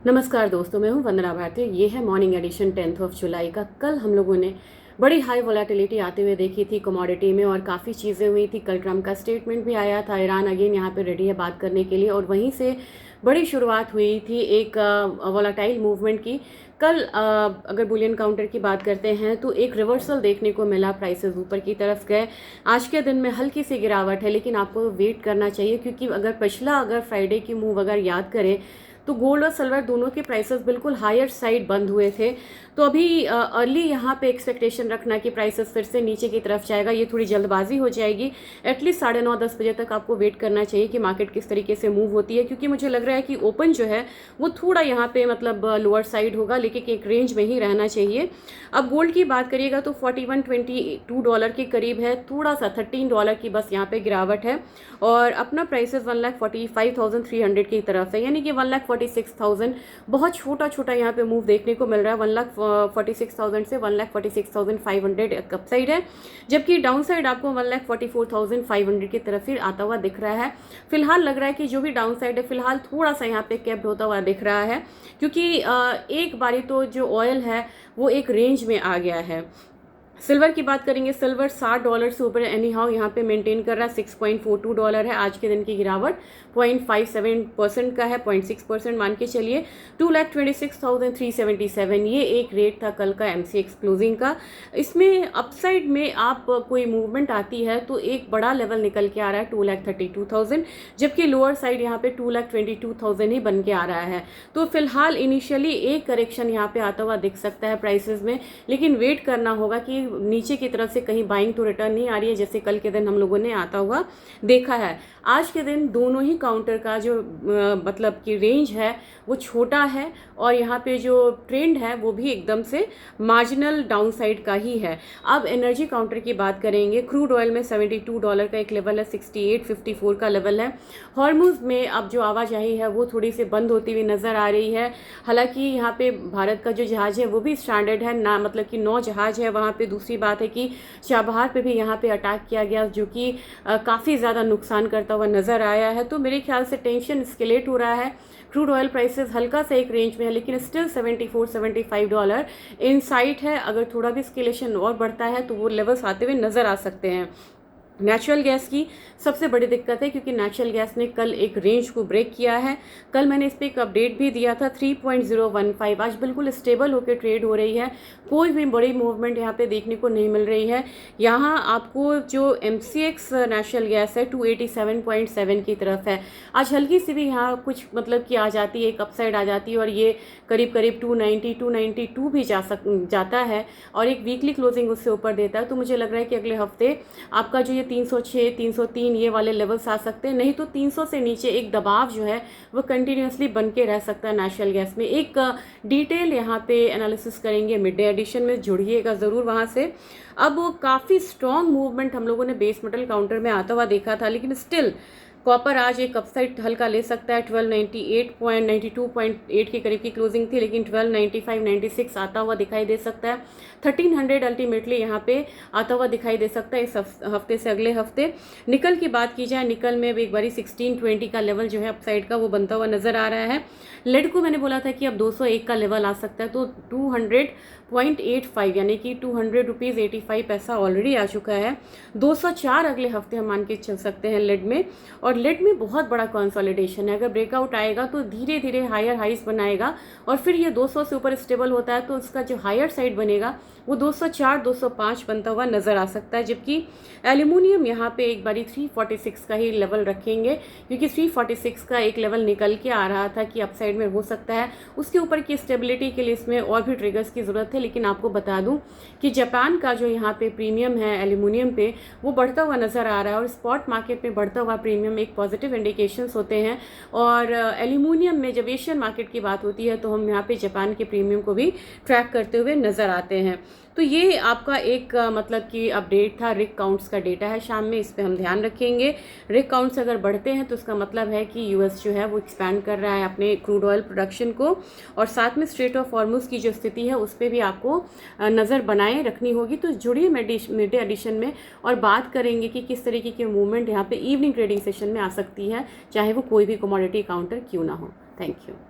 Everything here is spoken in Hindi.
नमस्कार दोस्तों, मैं हूं वंदना भारती। ये है मॉर्निंग एडिशन 10 जुलाई का। कल हम लोगों ने बड़ी हाई वोलेटिलिटी आते हुए देखी थी कमोडिटी में और काफ़ी चीज़ें हुई थी। कल ट्रम्प का स्टेटमेंट भी आया था, ईरान अगेन यहाँ पे रेडी है बात करने के लिए और वहीं से बड़ी शुरुआत हुई थी एक वोलाटाइल मूवमेंट की। कल अगर बुलियन काउंटर की बात करते हैं तो एक रिवर्सल देखने को मिला, प्राइसेस ऊपर की तरफ गए। आज के दिन में हल्की सी गिरावट है, लेकिन आपको वेट करना चाहिए क्योंकि अगर फ्राइडे की मूव अगर याद करें तो गोल्ड और सिल्वर दोनों के प्राइसेस बिल्कुल हायर साइड बंद हुए थे। तो अभी अर्ली यहाँ पे एक्सपेक्टेशन रखना कि प्राइसेस फिर से नीचे की तरफ जाएगा, ये थोड़ी जल्दबाजी हो जाएगी। एटलीस्ट 9:30-10 बजे तक आपको वेट करना चाहिए कि मार्केट किस तरीके से मूव होती है, क्योंकि मुझे लग रहा है कि ओपन जो है वो थोड़ा यहाँ पे मतलब लोअर साइड होगा, लेकिन एक रेंज में ही रहना चाहिए। अब गोल्ड की बात करिएगा तो $41.22 के करीब है, थोड़ा सा $13 की बस यहाँ पे गिरावट है और अपना प्राइसेस 1,45,300 की तरफ है, यानी कि 1,46,000 बहुत छोटा छोटा यहाँ पे मूव देखने को मिल रहा है। 1,46,000 से 1,46,500 अपसाइड है, जबकि डाउन साइड आपको 1,44,500 की तरफ फिर आता हुआ दिख रहा है। फिलहाल लग रहा है कि जो भी डाउन साइड है फिलहाल थोड़ा सा यहाँ पे कैप्ड होता हुआ दिख रहा है, क्योंकि एक बारी तो जो ऑयल है वो एक रेंज में आ गया है। सिल्वर की बात करेंगे, सिल्वर $60 से ऊपर एनी हाउ यहाँ पे मेंटेन कर रहा है। $6.42 है। आज के दिन की गिरावट 0.57% का है, 0.6% मान के चलिए। 2,26,377 ये एक रेट था कल का MCX क्लोजिंग का। इसमें अपसाइड में आप कोई मूवमेंट आती है तो एक बड़ा लेवल निकल के आ रहा है 2,32,000, जबकि लोअर साइड यहाँ पे 2,22,000 ही बन के आ रहा है। तो फिलहाल इनिशियली एक करेक्शन यहाँ पे आता हुआ दिख सकता है प्राइसेस में, लेकिन वेट करना होगा कि नीचे की तरफ से कहीं बाइंग तो रिटर्न नहीं आ रही है, जैसे कल के दिन हम लोगों ने आता हुआ देखा है। आज के दिन दोनों ही काउंटर का जो मतलब कि रेंज है वो छोटा है और यहाँ पे जो ट्रेंड है वो भी एकदम से मार्जिनल डाउन साइड का ही है। अब एनर्जी काउंटर की बात करेंगे, क्रूड ऑयल में $72 का एक लेवल है, 68.54 का लेवल है। हॉर्मुज में अब जो आवाजाही है वो थोड़ी सी बंद होती हुई नजर आ रही है। हालांकि यहाँ पे भारत का जो जहाज है वो भी स्टैंडर्ड है ना, मतलब कि 9 जहाज है वहाँ पे। दूसरी बात है कि चाबहार पे भी यहाँ पे अटैक किया गया, जो कि काफ़ी ज़्यादा नुकसान करता हुआ नज़र आया है। तो मेरे ख्याल से टेंशन एस्केलेट हो रहा है। क्रूड ऑयल प्राइसेस हल्का सा एक रेंज में है, लेकिन स्टिल $74-75 इन साइट है। अगर थोड़ा भी एस्केलेशन और बढ़ता है तो वो लेवल्स आते हुए नज़र आ सकते हैं। नेचुरल गैस की सबसे बड़ी दिक्कत है, क्योंकि नेचुरल गैस ने कल एक रेंज को ब्रेक किया है। कल मैंने इस पर एक अपडेट भी दिया था, 3.015 आज बिल्कुल स्टेबल होकर ट्रेड हो रही है। कोई भी बड़ी मूवमेंट यहाँ पे देखने को नहीं मिल रही है। यहाँ आपको जो MCX नेचुरल गैस है 287.7 की तरफ है। आज हल्की सी भी यहाँ कुछ मतलब कि आ जाती है, एक अपसाइड आ जाती है और ये करीब करीब 292 भी जाता है और एक वीकली क्लोजिंग उससे ऊपर देता है। तो मुझे लग रहा है कि अगले हफ्ते आपका जो ये 306, 303 ये वाले लेवल्स आ सकते हैं, नहीं तो 300 से नीचे एक दबाव जो है वो कंटिन्यूसली बन के रह सकता है नेचुरल गैस में। एक डिटेल यहाँ पे एनालिसिस करेंगे मिड डे एडिशन में, जुड़िएगा ज़रूर वहाँ से। अब वो काफ़ी स्ट्रॉन्ग मूवमेंट हम लोगों ने बेस मेटल काउंटर में आता हुआ देखा था, लेकिन स्टिल कॉपर आज एक अपसाइड हल्का ले सकता है। 1298.92.8 के करीब की क्लोजिंग थी, लेकिन 1295.96 आता हुआ दिखाई दे सकता है। 1300 अल्टीमेटली यहाँ पे आता हुआ दिखाई दे सकता है इस हफ्ते से अगले हफ्ते। निकल की बात की जाए, निकल में भी एक बारी 1620 का लेवल जो है अपसाइड का वो बनता हुआ नजर आ रहा है। लेड को मैंने बोला था कि अब 201 का लेवल आ सकता है, तो 200.85 यानी कि ₹200.85 ऑलरेडी आ चुका है। 204 अगले हफ्ते हम मान के चल सकते हैं लेड में, और लेड में बहुत बड़ा कंसोलिडेशन है। अगर ब्रेकआउट आएगा तो धीरे धीरे हायर हाइस बनाएगा और फिर ये 200 से ऊपर स्टेबल होता है तो इसका जो हायर साइड बनेगा वो 204, 205 बनता हुआ नजर आ सकता है। जबकि एल्यूमिनियम यहाँ पे एक बारी 346 का ही लेवल रखेंगे, क्योंकि 346 का एक लेवल निकल के आ रहा था कि अपसाइड में हो सकता है। उसके ऊपर की स्टेबिलिटी के लिए इसमें और भी ट्रिगर्स की ज़रूरत है। लेकिन आपको बता दूं कि जापान का जो यहाँ पे प्रीमियम है एल्यूमिनियम पे वो बढ़ता हुआ नजर आ रहा है और स्पॉट मार्केट में बढ़ता हुआ प्रीमियम एक पॉजिटिव इंडिकेशंस होते हैं। और एल्यूमिनियम में जब एशियन मार्केट की बात होती है तो हम यहाँ पे जापान के प्रीमियम को भी ट्रैक करते हुए नजर आते हैं। तो ये आपका एक मतलब कि अपडेट था। रिग काउंट्स का डेटा है शाम में, इस पे हम ध्यान रखेंगे। रिग काउंट्स अगर बढ़ते हैं तो इसका मतलब है कि यूएस जो है वो एक्सपैंड कर रहा है अपने क्रूड ऑयल प्रोडक्शन को, और साथ में स्ट्रेट ऑफ हॉर्मुज की जो स्थिति है उस पर भी आपको नज़र बनाए रखनी होगी। तो जुड़िए मिड डे एडिशन में और बात करेंगे कि किस तरीके की मूवमेंट यहाँ पे इवनिंग ट्रेडिंग सेशन में आ सकती है, चाहे वो कोई भी कमोडिटी काउंटर क्यों ना हो। Thank you.